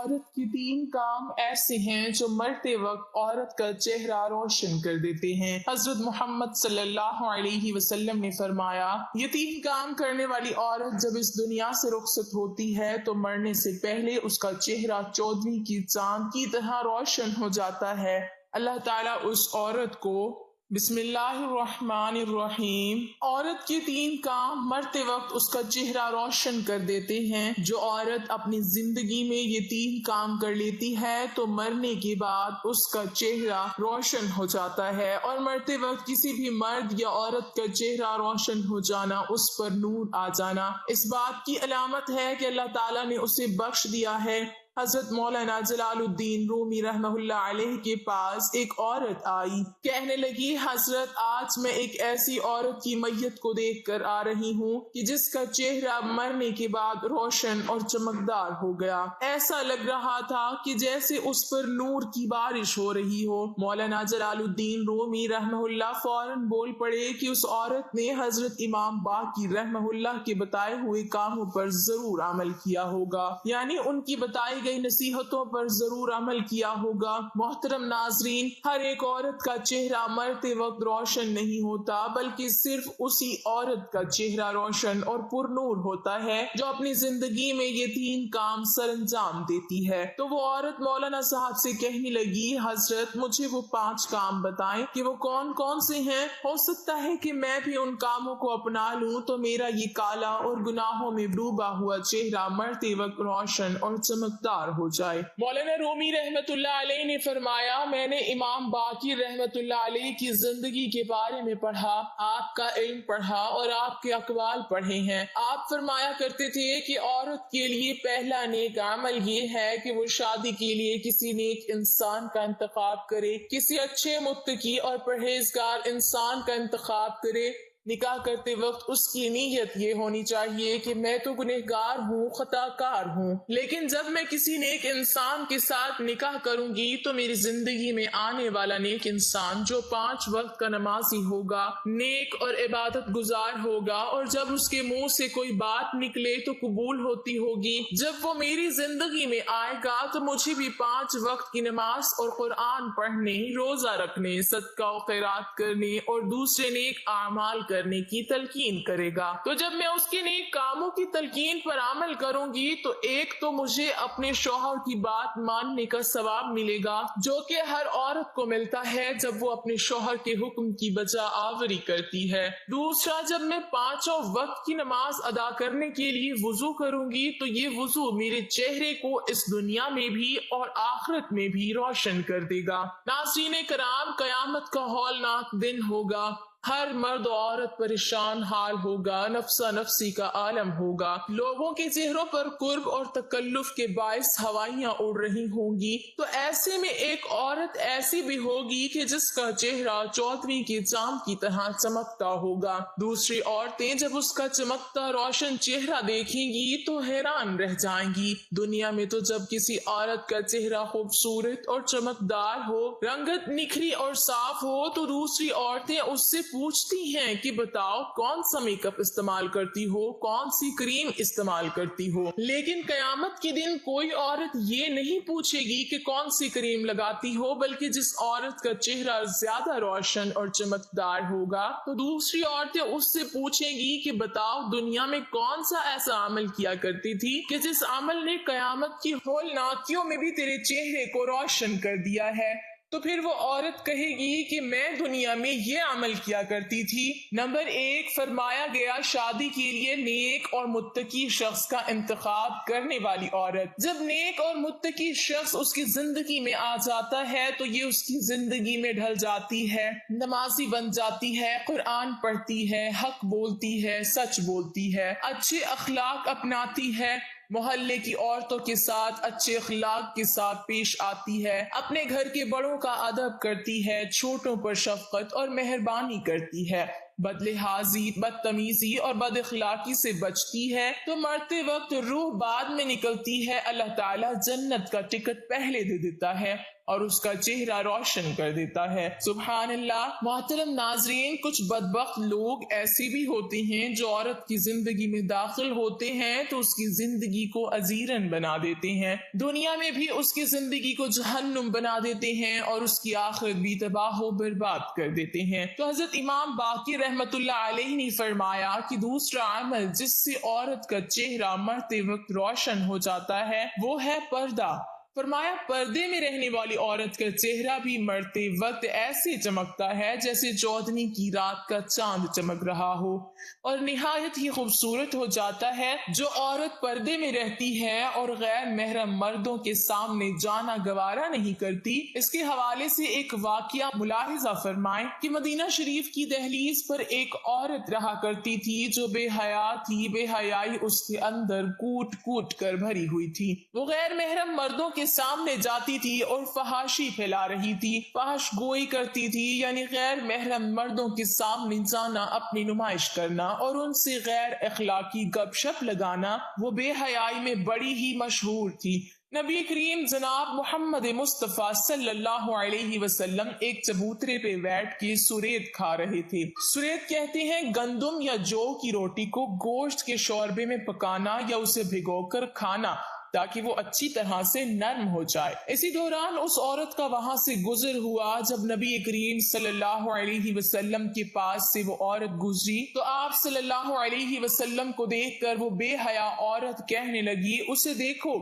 عورت کے 3 کام ایسے ہیں جو مرتے وقت عورت کا چہرہ روشن کر دیتے ہیں۔ حضرت محمد صلی اللہ علیہ وسلم نے فرمایا، یہ 3 کام کرنے والی عورت جب اس دنیا سے رخصت ہوتی ہے تو مرنے سے پہلے اس کا چہرہ 14ویں کی چاند کی طرح روشن ہو جاتا ہے۔ اللہ تعالیٰ اس عورت کو بسم اللہ الرحمن الرحیم، عورت کے 3 کام مرتے وقت اس کا چہرہ روشن کر دیتے ہیں۔ جو عورت اپنی زندگی میں یہ 3 کام کر لیتی ہے تو مرنے کے بعد اس کا چہرہ روشن ہو جاتا ہے، اور مرتے وقت کسی بھی مرد یا عورت کا چہرہ روشن ہو جانا، اس پر نور آ جانا، اس بات کی علامت ہے کہ اللہ تعالیٰ نے اسے بخش دیا ہے۔ حضرت مولانا جلال الدین رومی رحمہ اللہ علیہ کے پاس ایک عورت آئی، کہنے لگی، حضرت آج میں ایک ایسی عورت کی میت کو دیکھ کر آ رہی ہوں کہ جس کا چہرہ مرنے کے بعد روشن اور چمکدار ہو گیا، ایسا لگ رہا تھا کہ جیسے اس پر نور کی بارش ہو رہی ہو۔ مولانا جلال الدین رومی رحمہ اللہ فوراً بول پڑے کہ اس عورت نے حضرت امام باقر رحمہ اللہ کے بتائے ہوئے کاموں پر ضرور عمل کیا ہوگا، یعنی ان کی بتائی گئی نصیحتوں پر ضرور عمل کیا ہوگا۔ محترم ناظرین، ہر ایک عورت کا چہرہ مرتے وقت روشن نہیں ہوتا، بلکہ صرف اسی عورت کا چہرہ روشن اور پر نور ہوتا ہے جو اپنی زندگی میں یہ 3 کام سر انجام دیتی ہے۔ تو وہ عورت مولانا صاحب سے کہنے لگی، حضرت مجھے وہ 5 کام بتائیں کہ وہ کون کون سے ہیں، ہو سکتا ہے کہ میں بھی ان کاموں کو اپنا لوں تو میرا یہ کالا اور گناہوں میں ڈوبا ہوا چہرہ مرتے وقت روشن اور چمکدار ہو جائے۔ مولانا رومی رحمت اللہ علیہ نے فرمایا، میں نے امام باقر رحمت اللہ علیہ کی زندگی کے بارے میں پڑھا، آپ کا علم پڑھا اور آپ کے اقوال پڑھے ہیں۔ آپ فرمایا کرتے تھے کہ عورت کے لیے پہلا نیک عمل یہ ہے کہ وہ شادی کے لیے کسی نیک انسان کا انتخاب کرے، کسی اچھے متقی اور پرہیزگار انسان کا انتخاب کرے۔ نکاح کرتے وقت اس کی نیت یہ ہونی چاہیے کہ میں تو گنہگار ہوں، خطا کار ہوں، لیکن جب میں کسی نیک انسان کے ساتھ نکاح کروں گی تو میری زندگی میں آنے والا نیک انسان جو 5 وقت کا نمازی ہوگا، نیک اور عبادت گزار ہوگا، اور جب اس کے منہ سے کوئی بات نکلے تو قبول ہوتی ہوگی، جب وہ میری زندگی میں آئے گا تو مجھے بھی 5 وقت کی نماز اور قرآن پڑھنے، روزہ رکھنے، صدقہ و خیرات کرنے اور دوسرے نیک اعمال کرنے کی تلقین کرے گا۔ تو جب میں اس کے نیک کاموں کی تلقین پر عمل کروں گی تو ایک تو مجھے اپنے شوہر کی بات ماننے کا ثواب ملے گا، جو کہ ہر عورت کو ملتا ہے جب وہ اپنے شوہر کے حکم کی بجا آوری کرتی ہے۔ دوسرا، جب میں 5 وقت کی نماز ادا کرنے کے لیے وضو کروں گی تو یہ وضو میرے چہرے کو اس دنیا میں بھی اور آخرت میں بھی روشن کر دے گا۔ ناظرین کرام، قیامت کا ہولناک دن ہوگا، ہر مرد و عورت پریشان حال ہوگا، نفسا نفسی کا عالم ہوگا، لوگوں کے چہروں پر قرب اور تکلف کے باعث ہوائیاں اڑ رہی ہوں گی، تو ایسے میں ایک عورت ایسی بھی ہوگی کہ جس کا چہرہ 14ویں کے چاند کی طرح چمکتا ہوگا۔ دوسری عورتیں جب اس کا چمکتا روشن چہرہ دیکھیں گی تو حیران رہ جائیں گی۔ دنیا میں تو جب کسی عورت کا چہرہ خوبصورت اور چمکدار ہو، رنگت نکھری اور صاف ہو، تو دوسری عورتیں اس سے پوچھتی ہیں کہ بتاؤ کون سا میک اپ استعمال کرتی ہو، کون سی کریم استعمال کرتی ہو، لیکن قیامت کے دن کوئی عورت یہ نہیں پوچھے گی کہ کون سی کریم لگاتی ہو، بلکہ جس عورت کا چہرہ زیادہ روشن اور چمکدار ہوگا تو دوسری عورتیں اس سے پوچھیں گی کہ بتاؤ دنیا میں کون سا ایسا عمل کیا کرتی تھی کہ جس عمل نے قیامت کی ہولناکیوں میں بھی تیرے چہرے کو روشن کر دیا ہے۔ تو پھر وہ عورت کہے گی کہ میں دنیا میں یہ عمل کیا کرتی تھی۔ نمبر 1، فرمایا گیا شادی کے لیے نیک اور متقی شخص کا انتخاب کرنے والی عورت۔ جب نیک اور متقی شخص اس کی زندگی میں آ جاتا ہے تو یہ اس کی زندگی میں ڈھل جاتی ہے، نمازی بن جاتی ہے، قرآن پڑھتی ہے، حق بولتی ہے، سچ بولتی ہے، اچھے اخلاق اپناتی ہے، محلے کی عورتوں کے ساتھ اچھے اخلاق کے ساتھ پیش آتی ہے، اپنے گھر کے بڑوں کا ادب کرتی ہے، چھوٹوں پر شفقت اور مہربانی کرتی ہے۔ بدلحاظی، بدتمیزی اور بد اخلاقی سے بچتی ہے تو مرتے وقت روح بعد میں نکلتی ہے، اللہ تعالیٰ جنت کا ٹکٹ پہلے دے دیتا ہے اور اس کا چہرہ روشن کر دیتا ہے۔ سبحان اللہ۔ محترم ناظرین، کچھ بدبخت لوگ ایسے بھی ہوتے ہیں جو عورت کی زندگی میں داخل ہوتے ہیں تو اس کی زندگی کو ازیرن بنا دیتے ہیں، دنیا میں بھی اس کی زندگی کو جہنم بنا دیتے ہیں اور اس کی آخرت بھی تباہ و برباد کر دیتے ہیں۔ تو حضرت امام باقر رحمت اللہ علیہ نے فرمایا کہ دوسرا عمل جس سے عورت کا چہرہ مرتے وقت روشن ہو جاتا ہے وہ ہے پردہ۔ فرمایا پردے میں رہنے والی عورت کا چہرہ بھی مرتے وقت ایسے چمکتا ہے جیسے چودھویں کی رات کا چاند چمک رہا ہو، اور نہایت ہی خوبصورت ہو جاتا ہے۔ جو عورت پردے میں رہتی ہے اور غیر محرم مردوں کے سامنے جانا گوارا نہیں کرتی، اس کے حوالے سے ایک واقعہ ملاحظہ فرمائیں کہ مدینہ شریف کی دہلیز پر ایک عورت رہا کرتی تھی جو بے حیا تھی، بے حیائی اس کے اندر کوٹ کوٹ کر بھری ہوئی تھی۔ وہ غیر محرم مردوں کے سامنے جاتی تھی اور فحاشی پھیلا رہی تھی، فحش گوئی کرتی تھی، یعنی غیر محرم مردوں کے سامنے جانا، اپنی نمائش کرنا اور ان سے غیر اخلاقی گپ شپ لگانا وہ بے حیائی میں بڑی ہی مشہور تھی۔ نبی کریم جناب محمد مصطفیٰ صلی اللہ علیہ وسلم ایک چبوترے پہ بیٹھ کے سریت کھا رہے تھے۔ سریت کہتے ہیں گندم یا جو کی روٹی کو گوشت کے شوربے میں پکانا یا اسے بھگو کر کھانا تاکہ وہ اچھی طرح سے نرم ہو جائے۔ اسی دوران اس عورت کا وہاں سے گزر ہوا، جب نبی کریم صلی اللہ علیہ وسلم کے پاس سے وہ عورت گزری تو آپ صلی اللہ علیہ وسلم کو دیکھ کر وہ بے حیا عورت کہنے لگی، اسے دیکھو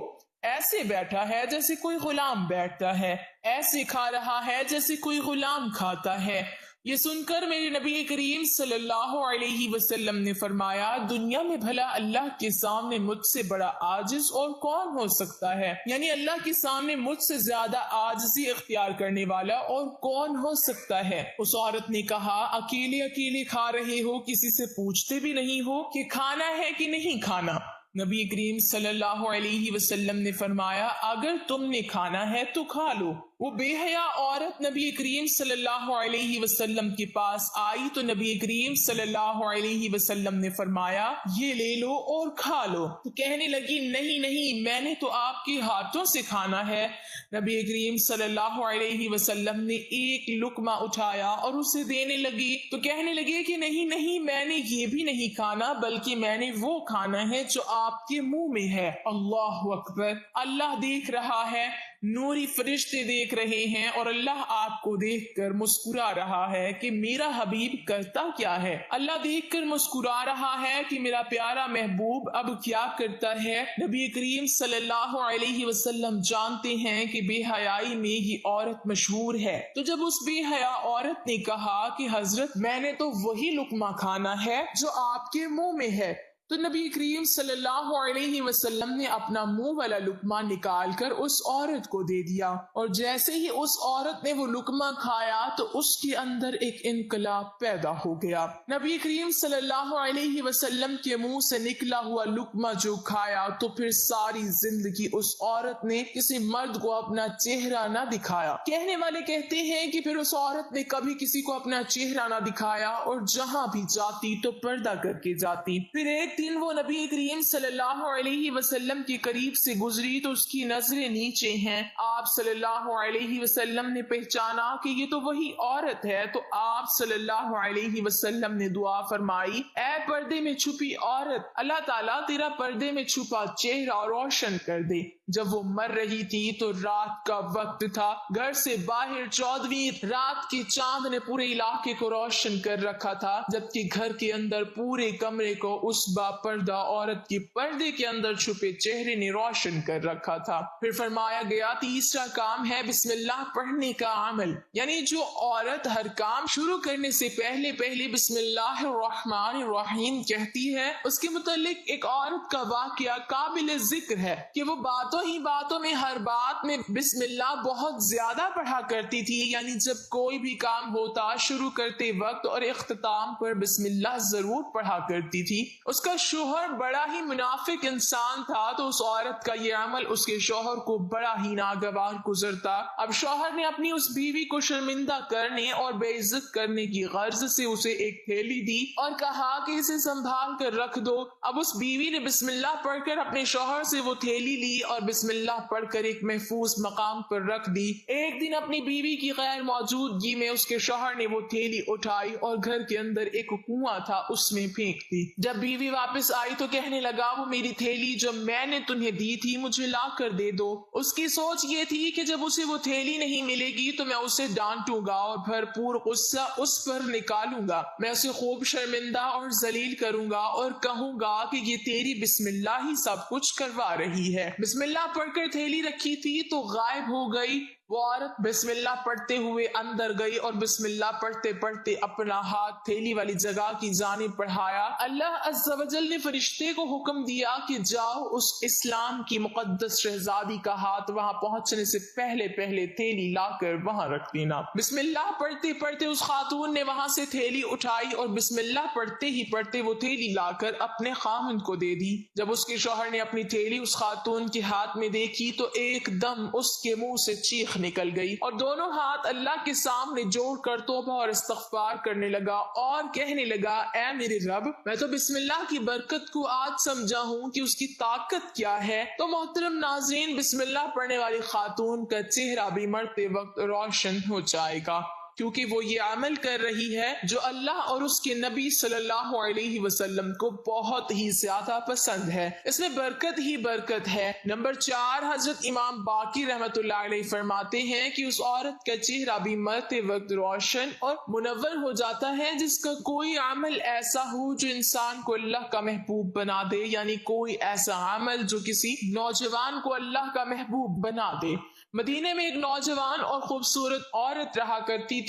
ایسے بیٹھا ہے جیسے کوئی غلام بیٹھتا ہے، ایسے کھا رہا ہے جیسے کوئی غلام کھاتا ہے۔ یہ سن کر میرے نبی کریم صلی اللہ علیہ وسلم نے فرمایا، دنیا میں بھلا اللہ کے سامنے مجھ سے بڑا عاجز اور کون ہو سکتا ہے؟ یعنی اللہ کے سامنے مجھ سے زیادہ عاجزی اختیار کرنے والا اور کون ہو سکتا ہے؟ اس عورت نے کہا، اکیلے اکیلے کھا رہے ہو، کسی سے پوچھتے بھی نہیں ہو کہ کھانا ہے کہ نہیں کھانا؟ نبی کریم صلی اللہ علیہ وسلم نے فرمایا، اگر تم نے کھانا ہے تو کھا لو۔ وہ بے حیا عورت نبی کریم صلی اللہ علیہ وسلم کے پاس آئی تو نبی کریم صلی اللہ علیہ وسلم نے فرمایا، یہ لے لو اور کھا لو۔ تو کہنے لگی، نہیں نہیں، میں نے تو آپ کے ہاتھوں سے کھانا ہے۔ نبی کریم صلی اللہ علیہ وسلم نے ایک لقمہ اٹھایا اور اسے دینے لگی تو کہنے لگے کہ نہیں نہیں، میں نے یہ بھی نہیں کھانا، بلکہ میں نے وہ کھانا ہے جو آپ کے منہ میں ہے۔ اللہ اکبر! اللہ دیکھ رہا ہے، نوری فرشتے دیکھ رہے ہیں اور اللہ آپ کو دیکھ کر مسکرا رہا ہے کہ میرا حبیب کرتا کیا ہے۔ اللہ دیکھ کر مسکرا رہا ہے کہ میرا پیارا محبوب اب کیا کرتا ہے۔ نبی کریم صلی اللہ علیہ وسلم جانتے ہیں کہ بے حیائی میں یہ عورت مشہور ہے، تو جب اس بے حیا عورت نے کہا کہ حضرت میں نے تو وہی لقمہ کھانا ہے جو آپ کے منہ میں ہے، تو نبی کریم صلی اللہ علیہ وسلم نے اپنا منہ والا لقمہ نکال کر اس عورت کو دے دیا، اور جیسے ہی اس عورت نے وہ لقمہ کھایا تو اس کے اندر ایک انقلاب پیدا ہو گیا۔ نبی کریم صلی اللہ علیہ وسلم کے منہ سے نکلا ہوا لقمہ جو کھایا تو پھر ساری زندگی اس عورت نے کسی مرد کو اپنا چہرہ نہ دکھایا۔ کہنے والے کہتے ہیں کہ پھر اس عورت نے کبھی کسی کو اپنا چہرہ نہ دکھایا اور جہاں بھی جاتی تو پردہ کر کے جاتی۔ پھر ایک دن وہ نبی کریم صلی اللہ علیہ وسلم کے قریب سے گزری تو اس کی نظریں نیچے ہیں۔ آپ صلی اللہ علیہ وسلم نے پہچانا کہ یہ تو وہی عورت ہے، تو آپ صلی اللہ علیہ وسلم نے دعا فرمائی، اے پردے میں چھپی عورت، اللہ تعالیٰ تیرا پردے میں چھپا چہرہ روشن کر دے۔ جب وہ مر رہی تھی تو رات کا وقت تھا، گھر سے باہر 14ویں رات کے چاند نے پورے علاقے کو روشن کر رکھا تھا، جبکہ گھر کے اندر پورے کمرے کو اس پردہ عورت کی پردے کے اندر چھپے چہرے نے روشن کر رکھا تھا۔ پھر فرمایا گیا تیسرا کام ہے بسم اللہ پڑھنے کا عمل، یعنی جو عورت ہر کام شروع کرنے سے پہلے بسم اللہ الرحمن الرحیم کہتی ہے، اس کے متعلق ایک عورت کا واقعہ قابل ذکر ہے کہ وہ باتوں میں ہر بات میں بسم اللہ بہت زیادہ پڑھا کرتی تھی، یعنی جب کوئی بھی کام ہوتا شروع کرتے وقت اور اختتام پر بسم اللہ ضرور پڑھا کرتی تھی۔ اس کا شوہر بڑا ہی منافق انسان تھا تو اس عورت کا یہ عمل اس کے شوہر کو بڑا ہی ناگوار گزرتا۔ اب شوہر نے اپنی اس بیوی کو شرمندہ کرنے اور بے عزت کرنے کی غرض سے اسے ایک تھیلی دی اور کہا کہ اسے سنبھال کر رکھ دو۔ اب اس بیوی نے بسم اللہ پڑھ کر اپنے شوہر سے وہ تھیلی لی اور بسم اللہ پڑھ کر ایک محفوظ مقام پر رکھ دی۔ ایک دن اپنی بیوی کی غیر موجودگی میں اس کے شوہر نے وہ تھیلی اٹھائی اور گھر کے اندر ایک کنواں تھا اس میں پھینک دی۔ جب بیوی واپس آئی تو کہنے لگا وہ میری تھیلی جو میں نے تمہیں دی تھی مجھے لا کر دے دو۔ اس کی سوچ یہ تھی کہ جب اسے وہ تھیلی نہیں ملے گی تو میں اسے ڈانٹوں گا اور بھرپور غصہ اس پر نکالوں گا، میں اسے خوب شرمندہ اور ذلیل کروں گا اور کہوں گا کہ یہ تیری بسم اللہ ہی سب کچھ کروا رہی ہے۔ بسم اللہ پڑھ کر تھیلی رکھی تھی تو غائب ہو گئی۔ وہ عورت بسم اللہ پڑھتے ہوئے اندر گئی اور بسم اللہ پڑھتے پڑھتے اپنا ہاتھ تھیلی والی جگہ کی جانب بڑھایا۔ اللہ عز و جل نے فرشتے کو حکم دیا کہ جاؤ اس اسلام کی مقدس شہزادی کا ہاتھ وہاں پہنچنے سے پہلے پہلے تھیلی لا کر وہاں رکھ دینا۔ بسم اللہ پڑھتے پڑھتے اس خاتون نے وہاں سے تھیلی اٹھائی اور بسم اللہ پڑھتے ہی پڑھتے وہ تھیلی لا کر اپنے خاوند کو دے دی۔ جب اس کے شوہر نے اپنی تھیلی اس خاتون کے ہاتھ میں دیکھی تو ایک دم اس کے منہ سے چیخ نکل گئی اور دونوں ہاتھ اللہ کے سامنے جوڑ کر توبہ اور استغفار کرنے لگا اور کہنے لگا اے میرے رب، میں تو بسم اللہ کی برکت کو آج سمجھا ہوں کہ اس کی طاقت کیا ہے۔ تو محترم ناظرین، بسم اللہ پڑھنے والی خاتون کا چہرہ بھی مرتے وقت روشن ہو جائے گا، کیونکہ وہ یہ عمل کر رہی ہے جو اللہ اور اس کے نبی صلی اللہ علیہ وسلم کو بہت ہی زیادہ پسند ہے۔ اس میں برکت ہی برکت ہے۔ نمبر 4، حضرت امام باقر رحمت اللہ علیہ فرماتے ہیں کہ اس عورت کا چہرہ بھی مرتے وقت روشن اور منور ہو جاتا ہے جس کا کوئی عمل ایسا ہو جو انسان کو اللہ کا محبوب بنا دے، یعنی کوئی ایسا عمل جو کسی نوجوان کو اللہ کا محبوب بنا دے۔ مدینے میں ایک نوجوان اور خوبصورت عورت رہا کرتی تھی۔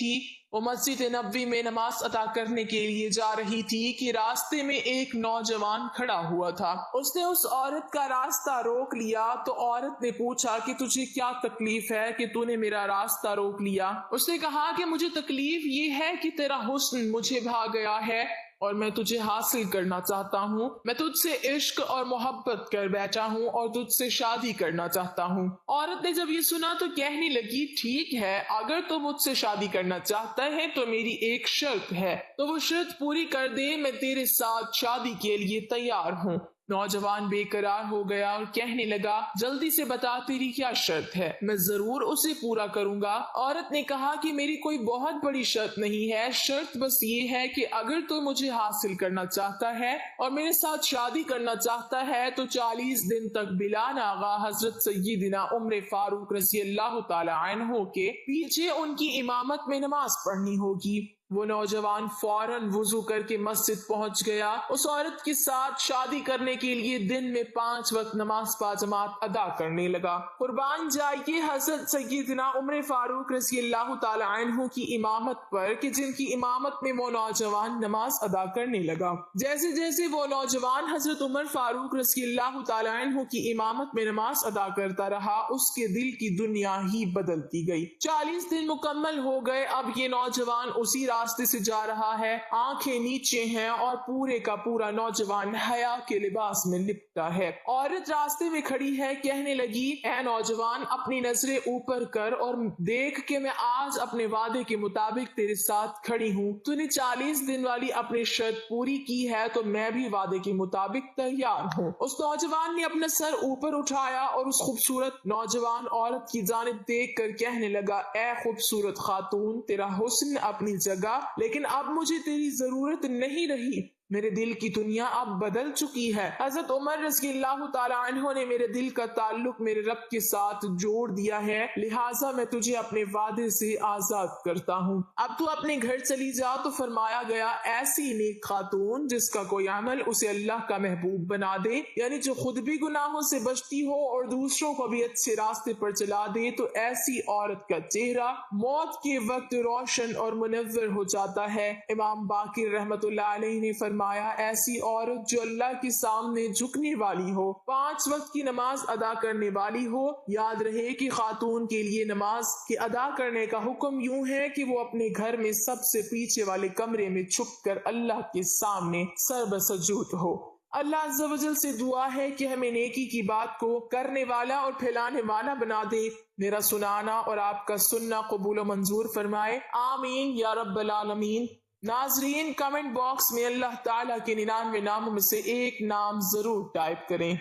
وہ مسجد نبوی میں نماز ادا کرنے کے لیے جا رہی تھی کہ راستے میں ایک نوجوان کھڑا ہوا تھا۔ اس نے اس عورت کا راستہ روک لیا تو عورت نے پوچھا کہ تجھے کیا تکلیف ہے کہ تو نے میرا راستہ روک لیا؟ اس نے کہا کہ مجھے تکلیف یہ ہے کہ تیرا حسن مجھے بھا گیا ہے اور میں تجھے حاصل کرنا چاہتا ہوں۔ میں تجھ سے عشق اور محبت کر بیٹھا ہوں اور تجھ سے شادی کرنا چاہتا ہوں۔ عورت نے جب یہ سنا تو کہنے لگی ٹھیک ہے، اگر تو مجھ سے شادی کرنا چاہتا ہے تو میری ایک شرط ہے، تو وہ شرط پوری کر دے، میں تیرے ساتھ شادی کے لیے تیار ہوں۔ نوجوان بے قرار ہو گیا اور کہنے لگا جلدی سے بتا تیری کیا شرط ہے، میں ضرور اسے پورا کروں گا۔ عورت نے کہا کہ میری کوئی بہت بڑی شرط نہیں ہے، شرط بس یہ ہے کہ اگر تو مجھے حاصل کرنا چاہتا ہے اور میرے ساتھ شادی کرنا چاہتا ہے تو 40 دن تک بلا ناغہ حضرت سیدنا عمر فاروق رضی اللہ تعالی عنہ کے پیچھے ان کی امامت میں نماز پڑھنی ہوگی۔ وہ نوجوان فوراً وضو کر کے مسجد پہنچ گیا۔ اس عورت کے ساتھ شادی کرنے کے لیے دن میں 5 وقت نماز باجماعت ادا کرنے لگا۔ قربان جائیے حضرت سیدنا عمر فاروق رضی اللہ تعالی عنہ کی امامت پر کہ جن کی امامت میں وہ نوجوان نماز ادا کرنے لگا۔ جیسے جیسے وہ نوجوان حضرت عمر فاروق رضی اللہ تعالی عنہ کی امامت میں نماز ادا کرتا رہا، اس کے دل کی دنیا ہی بدلتی گئی۔ 40 دن مکمل ہو گئے۔ اب یہ نوجوان اسی راستے سے جا رہا ہے، آنکھیں نیچے ہیں اور پورے کا پورا نوجوان حیا کے لباس میں لپٹا ہے۔ عورت راستے میں کھڑی ہے، کہنے لگی اے نوجوان اپنی نظریں اوپر کر اور دیکھ کہ میں آج اپنے وعدے کے مطابق تیرے ساتھ کھڑی ہوں۔ تو نے 40 دن والی اپنی شرط پوری کی ہے تو میں بھی وعدے کے مطابق تیار ہوں۔ اس نوجوان نے اپنا سر اوپر اٹھایا اور اس خوبصورت نوجوان عورت کی جانب دیکھ کر کہنے لگا اے خوبصورت خاتون، تیرا حسن اپنی جگہ، لیکن اب مجھے تیری ضرورت نہیں رہی، میرے دل کی دنیا اب بدل چکی ہے۔ حضرت عمر رضی اللہ تعالی عنہ نے میرے دل کا تعلق میرے رب کے ساتھ جوڑ دیا ہے، لہٰذا میں تجھے اپنے وعدے سے آزاد کرتا ہوں، اب تو اپنے گھر چلی جا۔ تو فرمایا گیا ایسی نیک خاتون جس کا کوئی عمل اسے اللہ کا محبوب بنا دے، یعنی جو خود بھی گناہوں سے بچتی ہو اور دوسروں کو بھی اچھے راستے پر چلا دے، تو ایسی عورت کا چہرہ موت کے وقت روشن اور منور ہو جاتا ہے۔ امام باقر رحمت اللہ علیہ نے فرمایا ایسی عورت جو اللہ کے سامنے جھکنے والی ہو، 5 وقت کی نماز ادا کرنے والی ہو۔ یاد رہے کہ خاتون کے لیے نماز کے ادا کرنے کا حکم یوں ہے کہ وہ اپنے گھر میں سب سے پیچھے والے کمرے میں چھپ کر اللہ کے سامنے سر بسجود ہو۔ اللہ عز و جل سے دعا ہے کہ ہمیں نیکی کی بات کو کرنے والا اور پھیلانے والا بنا دے، میرا سنانا اور آپ کا سننا قبول و منظور فرمائے، آمین یا رب العالمین۔ ناظرین، کمنٹ باکس میں اللہ تعالیٰ کے 99 ناموں میں سے ایک نام ضرور ٹائپ کریں۔